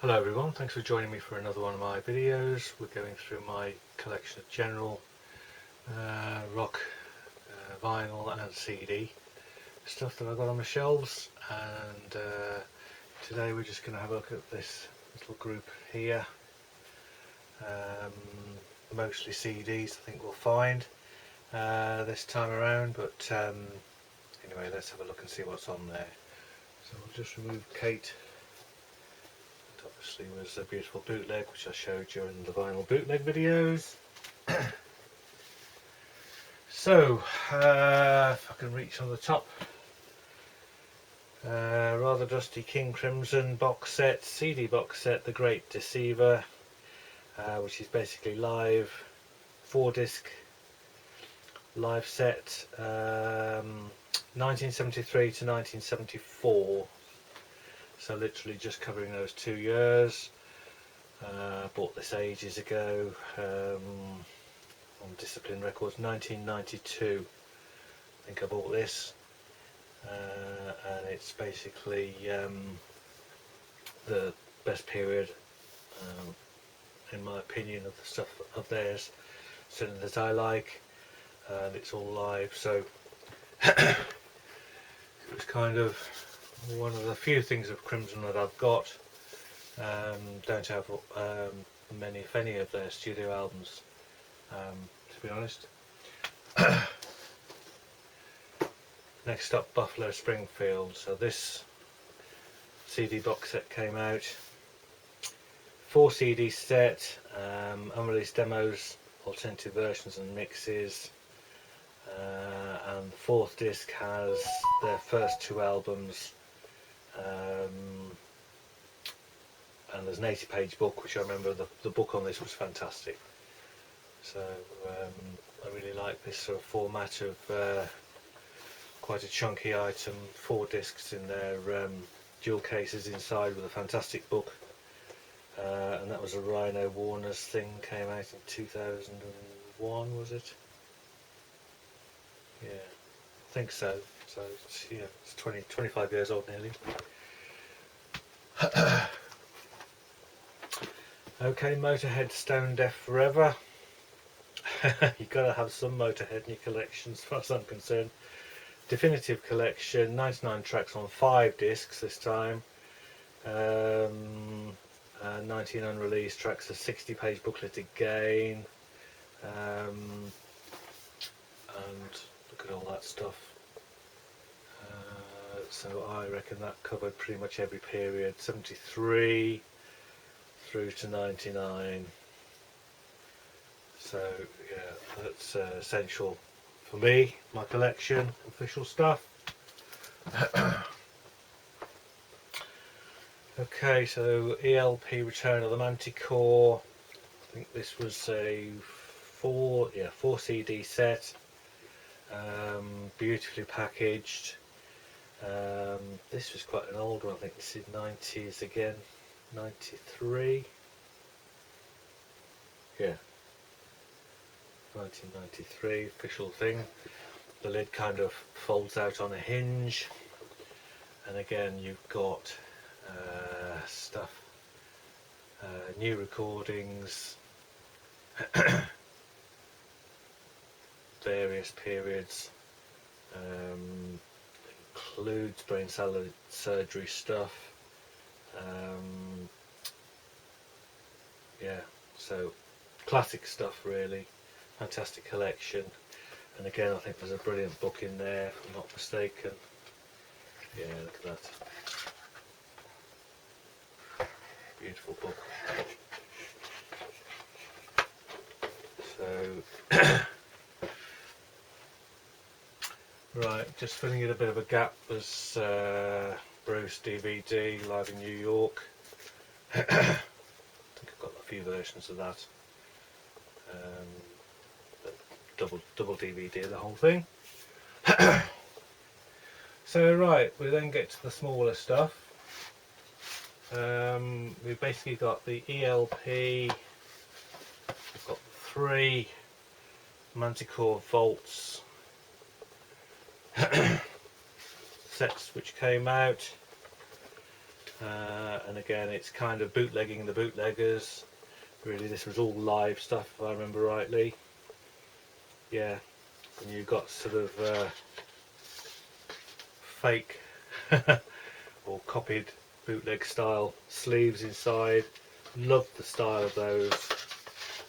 Hello everyone, thanks for joining me for another one of my videos. We're going through my collection of general rock vinyl and CD stuff that I've got on the shelves, and today we're just going to have a look at this little group here. Mostly CDs I think we'll find this time around, but anyway, let's have a look and see what's on there. So we'll just remove Kate. Obviously was a beautiful bootleg which I showed during the vinyl bootleg videos. So if I can reach on the top, rather dusty King Crimson box set, CD box set, The Great Deceiver, which is basically live, 4-disc live set, 1973 to 1974. So literally just covering those 2 years. Bought this ages ago on Discipline Records, 1992 I think I bought this, and it's basically the best period in my opinion of the stuff of theirs, certainly that I like, and it's all live, so it was kind of one of the few things of Crimson that I've got. Don't have many, if any, of their studio albums, to be honest. Next up, Buffalo Springfield. So this CD box set came out, 4 CD set, unreleased demos, alternative versions and mixes, and the 4th disc has their first 2 albums. And there's an 80-page book, which I remember the book on this was fantastic. So I really like this sort of format of quite a chunky item, 4 discs in their dual cases inside with a fantastic book. And that was a Rhino Warner's thing, came out in 2001, was it? Yeah, I think so. So it's, yeah, it's 25 years old nearly. Okay, Motorhead Stone Deaf Forever. You've got to have some Motorhead in your collection as far as I'm concerned. Definitive collection, 99 tracks on 5 discs this time. 19 unreleased tracks, a 60-page booklet again. And look at all that stuff. So I reckon that covered pretty much every period, 73 through to 99. So yeah, that's essential for me, my collection, official stuff. Okay, so ELP Return of the Manticore. I think this was a 4 CD set, beautifully packaged. This was quite an old one, I think this is 90s again, 93, yeah, 1993, official thing. The lid kind of folds out on a hinge, and again you've got stuff, new recordings, various periods, includes brain salad surgery stuff. Yeah, so classic stuff really, fantastic collection. And again, I think there's a brilliant book in there, if I'm not mistaken. Yeah, look at that. Beautiful book. So right, just filling in a bit of a gap was Bruce DVD live in New York. I think I've got a few versions of that. Double DVD, the whole thing. So right, we then get to the smaller stuff. We've basically got the ELP, we've got 3 Manticore Vaults sets which came out. and again it's kind of bootlegging the bootleggers. Really, this was all live stuff if I remember rightly. Yeah, and you've got sort of fake or copied bootleg style sleeves inside. Loved the style of those.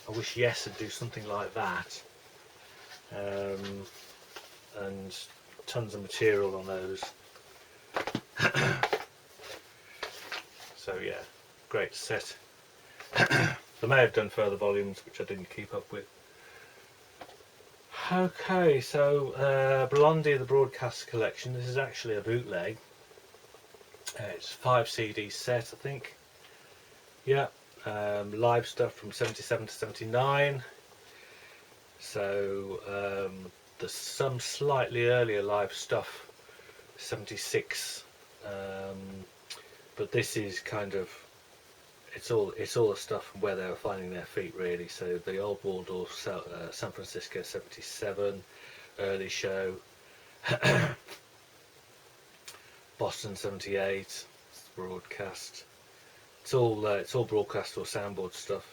I wish Yes would do something like that. And tons of material on those. So yeah, great set. They may have done further volumes which I didn't keep up with. Okay, so Blondie the Broadcast Collection. This is actually a bootleg. It's 5 CD set, I think. Yeah, live stuff from 77 to 79. So there's some slightly earlier live stuff, 76. But this is kind of, it's all the stuff from where they were finding their feet really. So the Old Waldorf, San Francisco 77, early show, Boston 78, broadcast. It's all broadcast or soundboard stuff,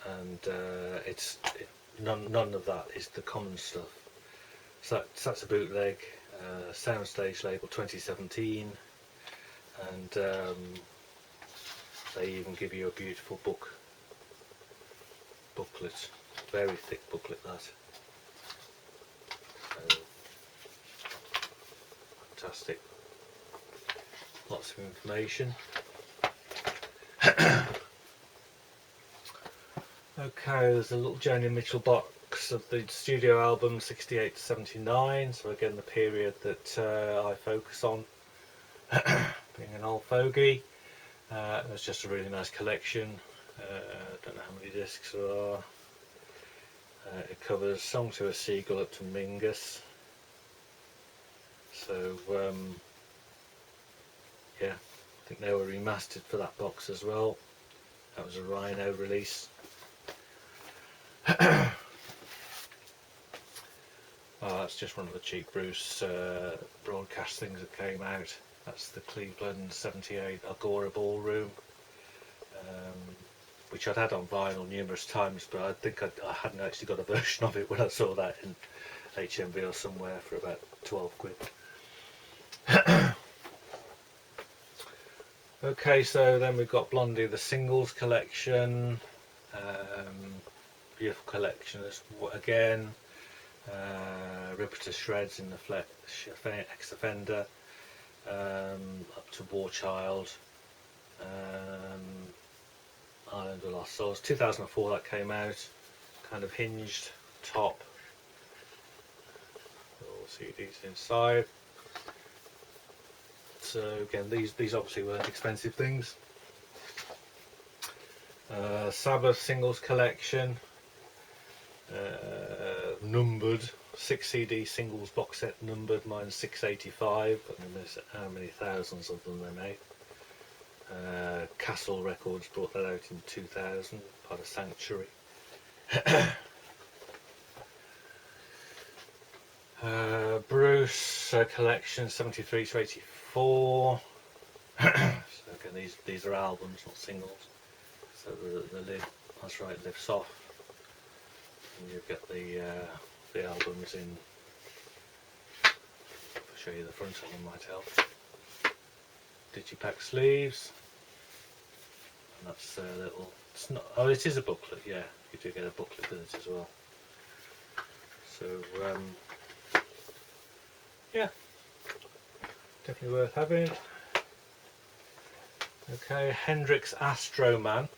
and none of that is the common stuff. So that's a bootleg, Soundstage label 2017, and they even give you a beautiful booklet, very thick booklet that. So, fantastic. Lots of information. Okay, there's a little Joni Mitchell box of the studio album 68 to 79. So again, the period that I focus on, being an old fogey. It's just a really nice collection. Don't know how many discs there are. It covers Song to a Seagull up to Mingus. So yeah, I think they were remastered for that box as well. That was a Rhino release. Oh, that's just one of the cheap Bruce broadcast things that came out. That's the Cleveland 78 Agora Ballroom, which I'd had on vinyl numerous times, but I think I hadn't actually got a version of it when I saw that in HMV or somewhere for about 12 quid. Okay, so then we've got Blondie the Singles collection, beautiful collection again, Ripper to Shreds in the Ex-Offender, up to War Child, Island of Lost Souls, 2004 that came out, kind of hinged top, all CDs inside. So again, these obviously weren't expensive things. Sabbath singles collection, numbered, 6 CD singles box set numbered, mine's 685, I mean there's how many thousands of them they made. Castle Records brought that out in 2000, part of Sanctuary. Bruce collection 73 to 84. So again, these are albums, not singles. So the lid, that's right, lifts off, and you get the albums in. I'll show you the front of them, might help. Digipack sleeves, and that's a little. It's not. Oh, it is a booklet. Yeah, you do get a booklet with it as well. So yeah, definitely worth having. Okay, Hendrix Astro Man.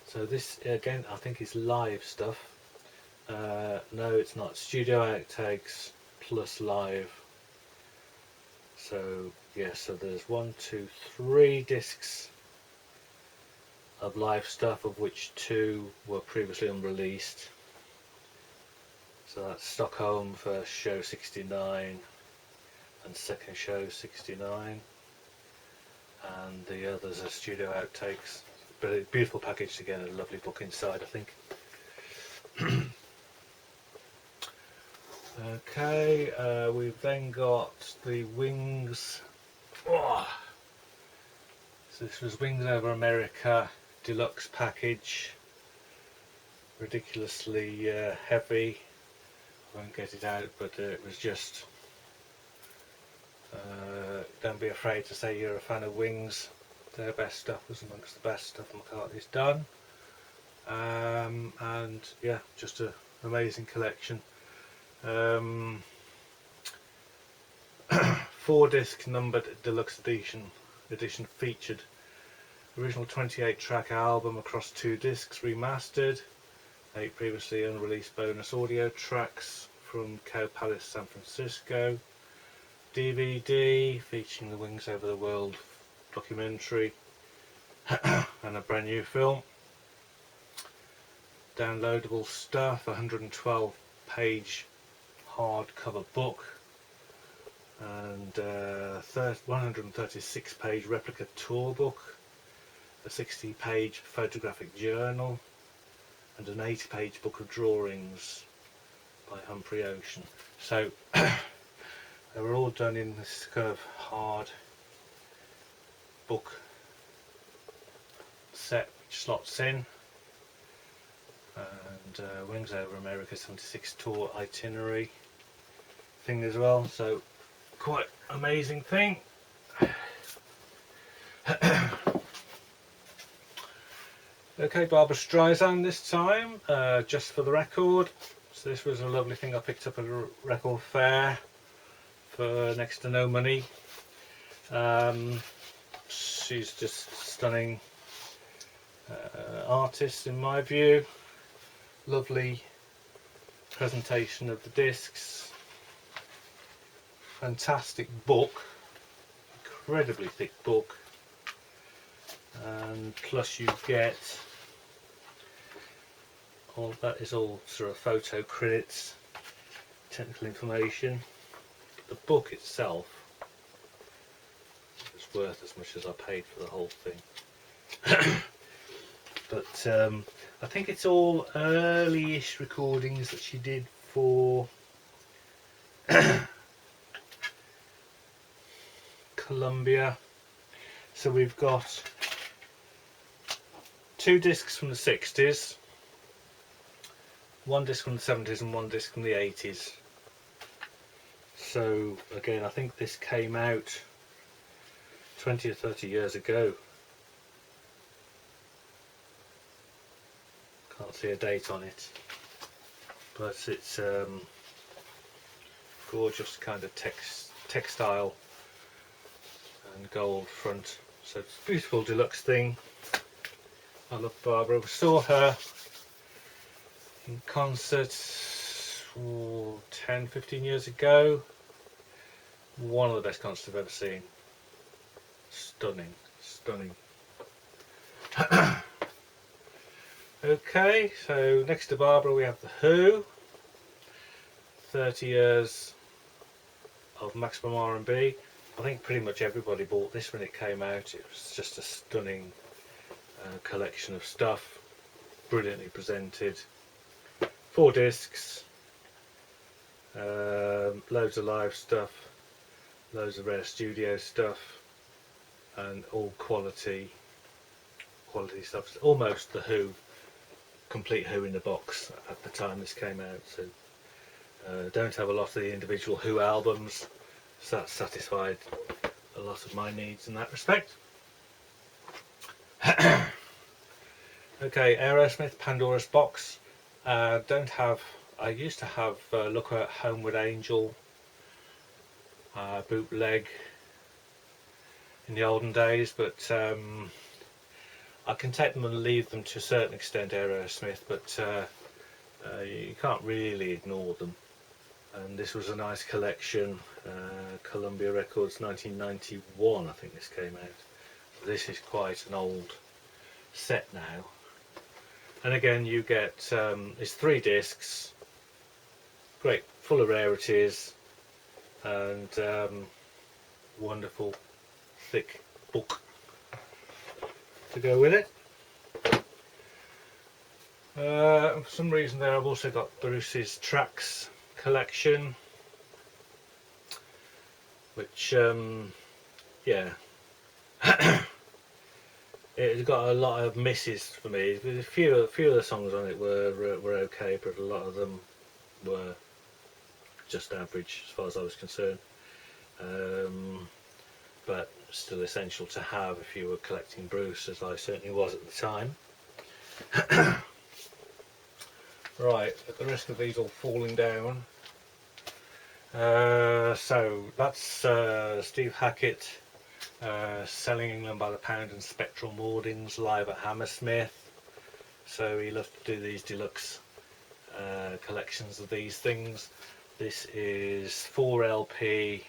So this again, I think is live stuff. No, it's not. Studio outtakes plus live. So yeah, so there's 1, 2, 3 discs of live stuff, of which 2 were previously unreleased. So that's Stockholm first show 69 and second show 69, and the others are studio outtakes. But a beautiful package again, a lovely book inside, I think. Okay, we've then got the Wings. Oh, so this was Wings Over America deluxe package. Ridiculously heavy. I won't get it out, but it was just. Don't be afraid to say you're a fan of Wings. Their best stuff was amongst the best stuff McCartney's done. And yeah, just an amazing collection. 4-disc numbered deluxe edition featured original 28 track album across 2 discs remastered, 8 previously unreleased bonus audio tracks from Cow Palace San Francisco, DVD featuring the Wings Over the World documentary and a brand new film, downloadable stuff, 112 page hardcover book, and 136 page replica tour book, a 60 page photographic journal, and an 80 page book of drawings by Humphrey Ocean. So they were all done in this kind of hard book set which slots in, and Wings Over America 76 tour itinerary thing as well, so quite amazing thing. Okay, Barbra Streisand this time, just for the record. So this was a lovely thing I picked up at a record fair for next to no money. She's just stunning artist in my view. Lovely presentation of the discs. Fantastic book, incredibly thick book, and plus you get all that is all sort of photo credits, technical information. The book itself is worth as much as I paid for the whole thing. But I think it's all early-ish recordings that she did for Columbia. So we've got 2 discs from the 60s, 1 disc from the 70s and 1 disc from the 80s. So again, I think this came out 20 or 30 years ago. Can't see a date on it, but it's gorgeous kind of textile and gold front, so it's a beautiful deluxe thing. I love Barbara. We saw her in concert 10-15 years ago. One of the best concerts I've ever seen. Stunning. Okay, so next to Barbara we have the Who. 30 years of maximum R&B. I think pretty much everybody bought this when it came out. It was just a stunning collection of stuff, brilliantly presented. 4 discs, loads of live stuff, loads of rare studio stuff, and all quality stuff. Almost the Who, complete Who in the box at the time this came out. So don't have a lot of the individual Who albums, so that satisfied a lot of my needs in that respect. Okay, Aerosmith Pandora's Box. I used to have Look at Homeward Angel bootleg in the olden days, but I can take them and leave them to a certain extent, Aerosmith, but you can't really ignore them. And this was a nice collection, Columbia Records 1991 I think this came out. So this is quite an old set now. And again you get, it's 3 discs, great, full of rarities, and wonderful thick book to go with it. For some reason there I've also got Bruce's tracks collection, which yeah, it got a lot of misses for me. A few of the songs on it were okay, but a lot of them were just average as far as I was concerned. But still essential to have if you were collecting Bruce, as I certainly was at the time. Right, the rest of these all falling down. So that's Steve Hackett, Selling England by the Pound and Spectral Mouldings live at Hammersmith. So he loved to do these deluxe collections of these things. This is 4LP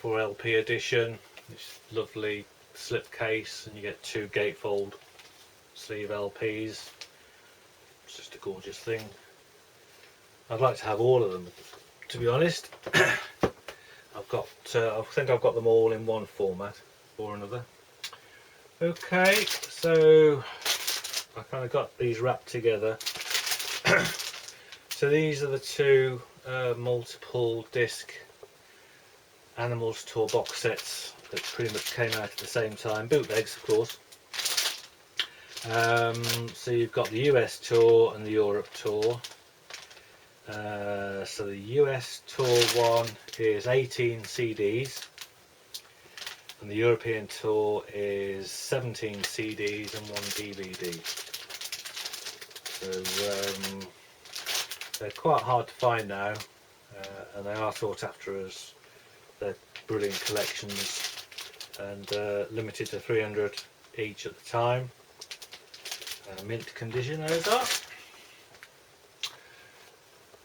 4LP edition. This lovely slipcase, and you get 2 gatefold sleeve LPs. It's just a gorgeous thing. I'd like to have all of them, to be honest. I've got, I think I've got them all in one format or another. Okay, so I kind of got these wrapped together. So these are the 2 multiple disc Animals Tour box sets that pretty much came out at the same time, bootlegs of course. So you've got the US tour and the Europe tour. So the US tour one is 18 CDs and the European tour is 17 CDs and 1 DVD. So they're quite hard to find now, and they are sought after as they're brilliant collections, and limited to 300 each at the time. Mint condition those are.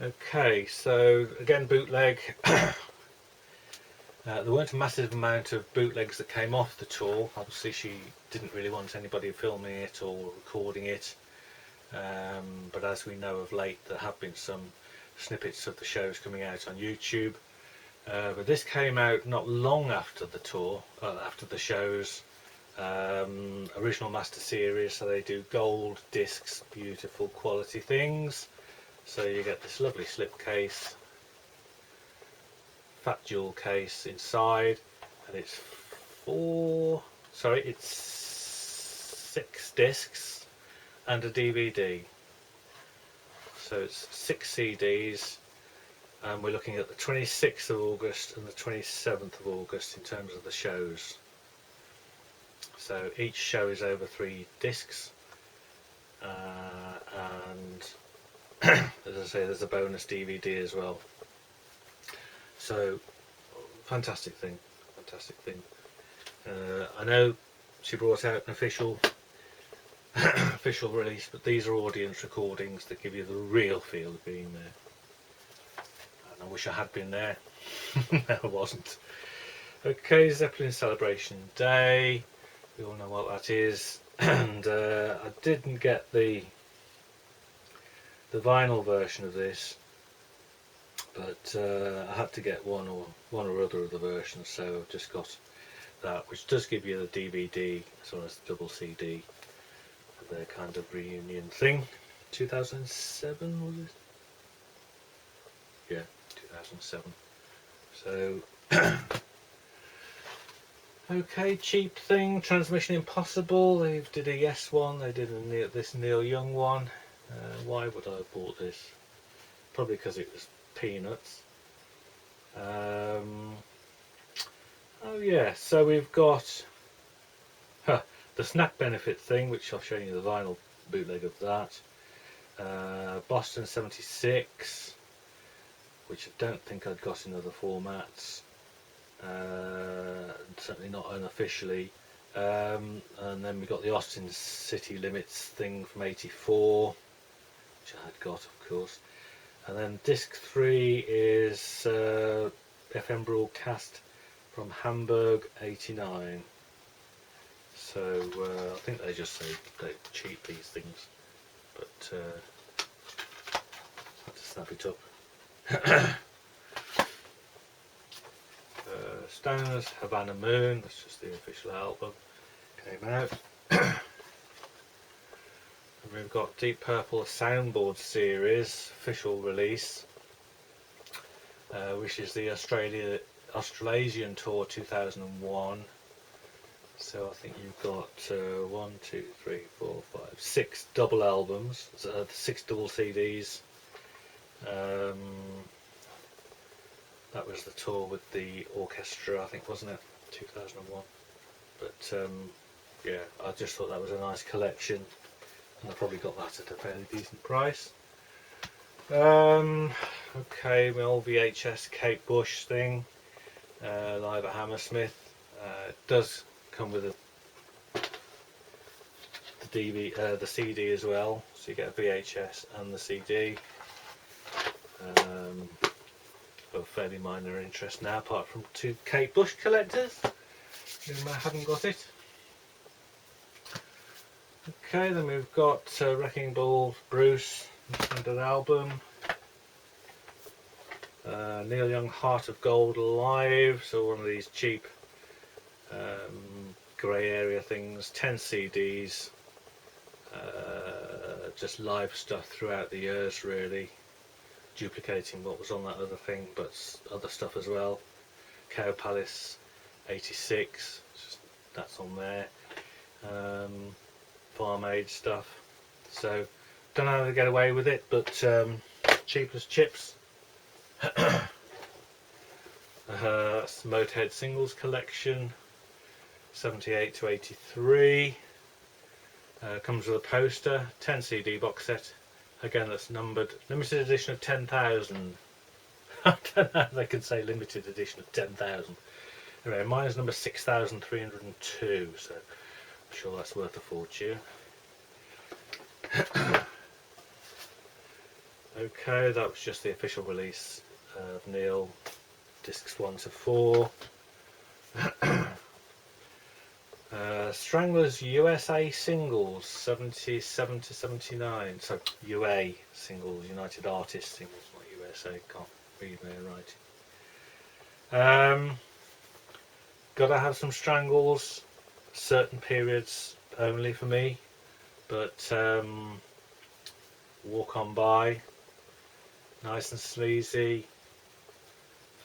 Okay, so again bootleg. There weren't a massive amount of bootlegs that came off the tour. Obviously she didn't really want anybody filming it or recording it, but as we know of late there have been some snippets of the shows coming out on YouTube. But this came out not long after the tour, after the shows. Original Master Series, so they do gold discs, beautiful quality things. So you get this lovely slipcase, fat jewel case inside, and it's 6 discs and a DVD. So it's 6 CDs, and we're looking at the 26th of August and the 27th of August in terms of the shows. So each show is over 3 discs, and as I say, there's a bonus DVD as well. So fantastic thing, fantastic thing. I know she brought out an official release, but these are audience recordings that give you the real feel of being there. And I wish I had been there. No, I wasn't. Okay, Zeppelin Celebration Day. We all know what that is. And I didn't get the vinyl version of this, but I had to get one or other of the versions, so I've just got that, which does give you the DVD as well as the double CD for their kind of reunion thing. 2007 was it? Yeah, 2007. So okay, cheap thing, Transmission Impossible. They did a Yes one, they did this Neil Young one. Why would I have bought this? Probably because it was peanuts. Oh yeah, so we've got the Snack Benefit thing, which I've shown you the vinyl bootleg of that. Boston 76, which I don't think I'd got in other formats. Certainly not unofficially. And then we got the Austin City Limits thing from '84, which I had got, of course. And then disc 3 is FM broadcast from Hamburg '89. So I think they just say they cheat these things, but I have to snap it up. Stones, Havana Moon, that's just the official album, came out. we've got Deep Purple Soundboard Series official release, which is the Australasian Tour 2001. So I think you've got 1, 2, 3, 4, 5, 6 double albums, 6 double CDs. That was the tour with the orchestra, I think, wasn't it? 2001. But yeah, I just thought that was a nice collection, and I probably got that at a fairly decent price. Okay, my old VHS Kate Bush thing, live at Hammersmith. It does come with the CD as well, so you get a VHS and the CD. Of fairly minor interest now, apart from 2 Kate Bush collectors who haven't got it. Okay, then we've got Wrecking Ball Bruce, standard album. Neil Young Heart of Gold Live, so one of these cheap grey area things, 10 CDs, just live stuff throughout the years really, duplicating what was on that other thing, but other stuff as well. Cow Palace 86, that's on there. Farm Aid stuff. So don't know how to get away with it, but cheap as chips. That's the Motorhead singles collection, 78 to 83. Comes with a poster, 10 CD box set. Again, that's numbered, limited edition of 10,000. I don't know how they could say limited edition of 10,000. Anyway, mine is number 6,302, so I'm sure that's worth a fortune. Okay, that was just the official release of Neil, discs 1 to 4. Stranglers USA singles 77 to 79. So UA singles, United Artists singles, not USA. Can't read their writing. Gotta have some Strangles, certain periods only for me. But Walk On By, nice and sleazy.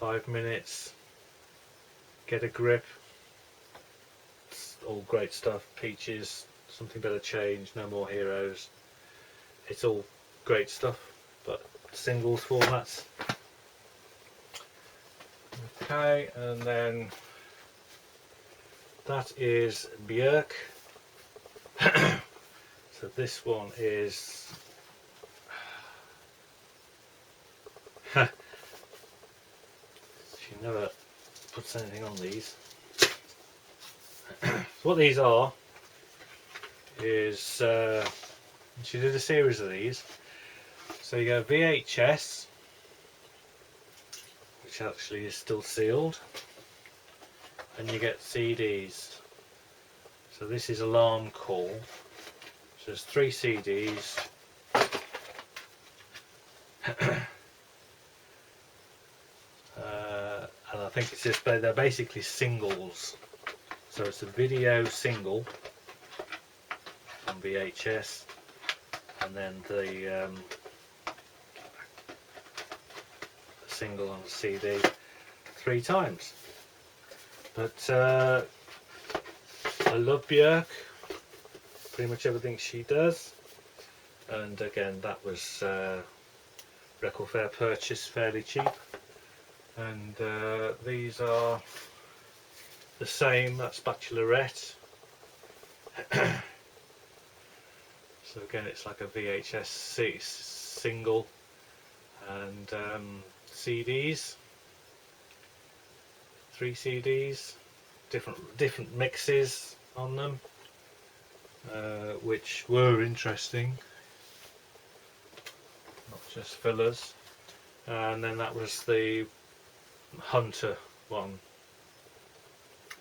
5 minutes. Get a Grip. All great stuff. Peaches, Something Better Change, No More Heroes. It's all great stuff, but singles formats. Okay, and then that is Björk. So this one is she never puts anything on these. So what these are is she did a series of these. So you go VHS, which actually is still sealed, and you get CDs. So this is Alarm Call. So there's 3 CDs. And I think it's just, they're basically singles. So it's a video single on VHS, and then the single on CD 3 times. But I love Björk, pretty much everything she does, and again that was record fair purchase, fairly cheap. And these are the same, that's Bachelorette. So again it's like a VHS single, and CDs, 3 CDs, different mixes on them, which were interesting, not just fillers. And then that was the Hunter one.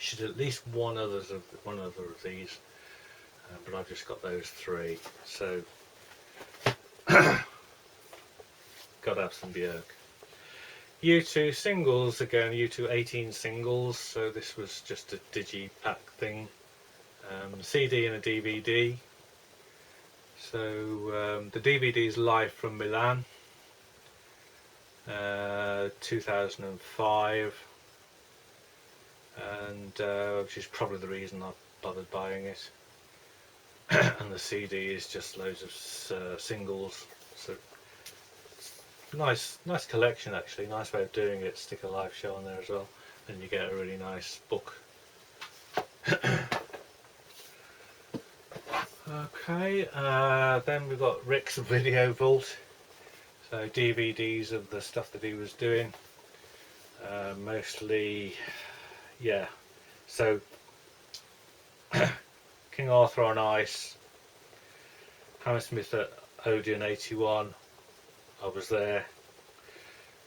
Should at least one other of these, but I've just got those 3. So gotta have some Björk. U2 singles, again U2 18 singles, so this was just a digipack thing. CD and a DVD. So the DVD is live from Milan, 2005, and which is probably the reason I bothered buying it. And the CD is just loads of singles. So nice collection actually. Nice way of doing it. Stick a live show on there as well, and you get a really nice book. Okay, then we've got Rick's Video Vault. So DVDs of the stuff that he was doing. Mostly, yeah. So King Arthur on Ice, Hammersmith at Odeon 81, I was there.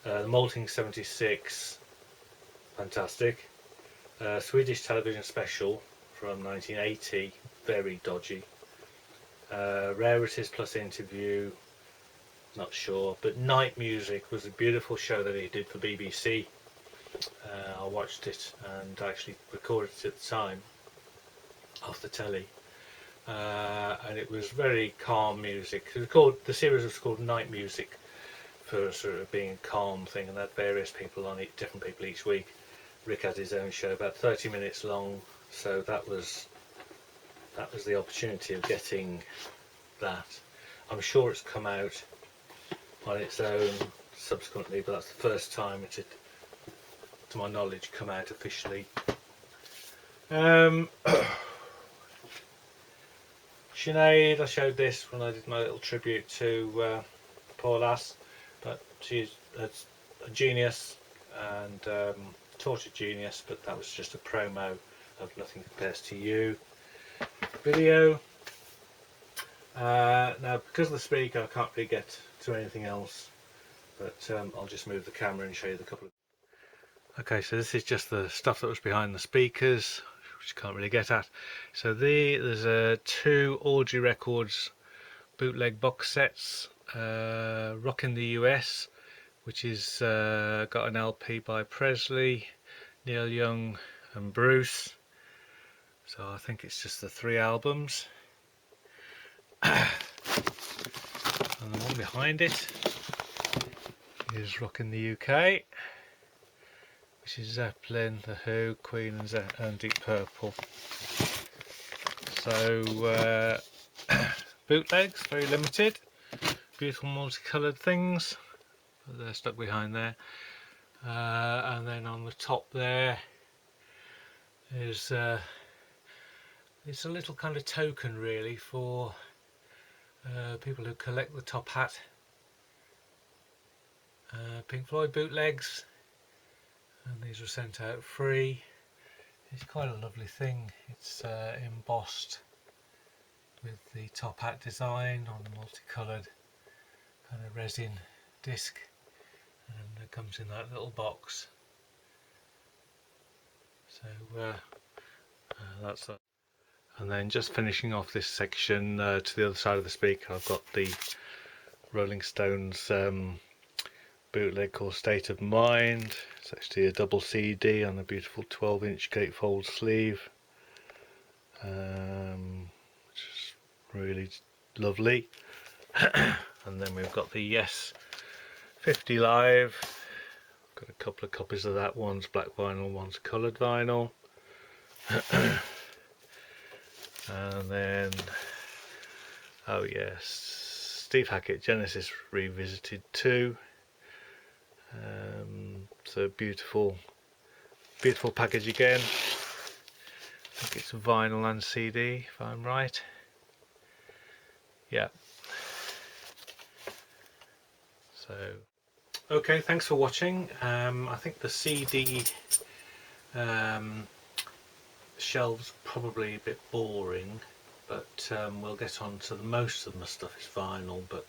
The Malting 76, fantastic. Swedish television special from 1980, very dodgy. Rarities plus interview, not sure. But Night Music was a beautiful show that he did for BBC. I watched it and actually recorded it at the time off the telly. And it was very calm music. The series was called Night Music for sort of being a calm thing, and had various people on it, different people each week. Rick had his own show, about 30 minutes long, so that was the opportunity of getting that. I'm sure it's come out on its own subsequently, but that's the first time it had, to my knowledge, come out officially. Sinead, I showed this when I did my little tribute to poor lass, but she's a genius and tortured genius, but that was just a promo of Nothing Compares to You video. Now because of the speaker I can't really get to anything else, but I'll just move the camera and show you the couple of... Okay, so this is just the stuff that was behind the speakers, which you can't really get at. So there's 2 Audrey Records bootleg box sets. Rockin' the US, which is got an LP by Presley, Neil Young and Bruce. So I think it's just the 3 albums. And the one behind it is Rockin' the UK, which is Zeppelin, The Who, Queen and Deep Purple. So bootlegs, very limited, beautiful multicoloured things, they're stuck behind there. And then on the top there is it's a little kind of token really for people who collect the top hat. Pink Floyd bootlegs, and these were sent out free. It's quite a lovely thing. It's embossed with the top hat design on a multicoloured kind of resin disc, and it comes in that little box. So that's that. And then just finishing off this section, to the other side of the speaker I've got the Rolling Stones bootleg called State of Mind. It's actually a double CD on a beautiful 12-inch gatefold sleeve, which is really lovely. And then we've got the Yes 50 Live. Got a couple of copies of that. One's black vinyl, one's coloured vinyl. And then, oh yes, Steve Hackett Genesis Revisited 2. So beautiful package again. I think it's vinyl and CD if I'm right. Yeah. So okay, thanks for watching. I think the CD shelves probably a bit boring, but we'll get on to most of my stuff is vinyl, but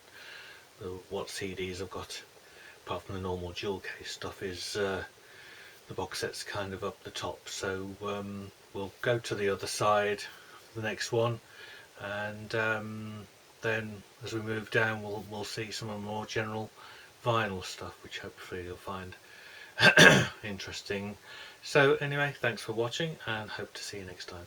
what CDs I've got apart from the normal jewel case stuff is the box set's kind of up the top. So we'll go to the other side, the next one, and then as we move down we'll see some of the more general vinyl stuff, which hopefully you'll find interesting. So anyway, thanks for watching and hope to see you next time.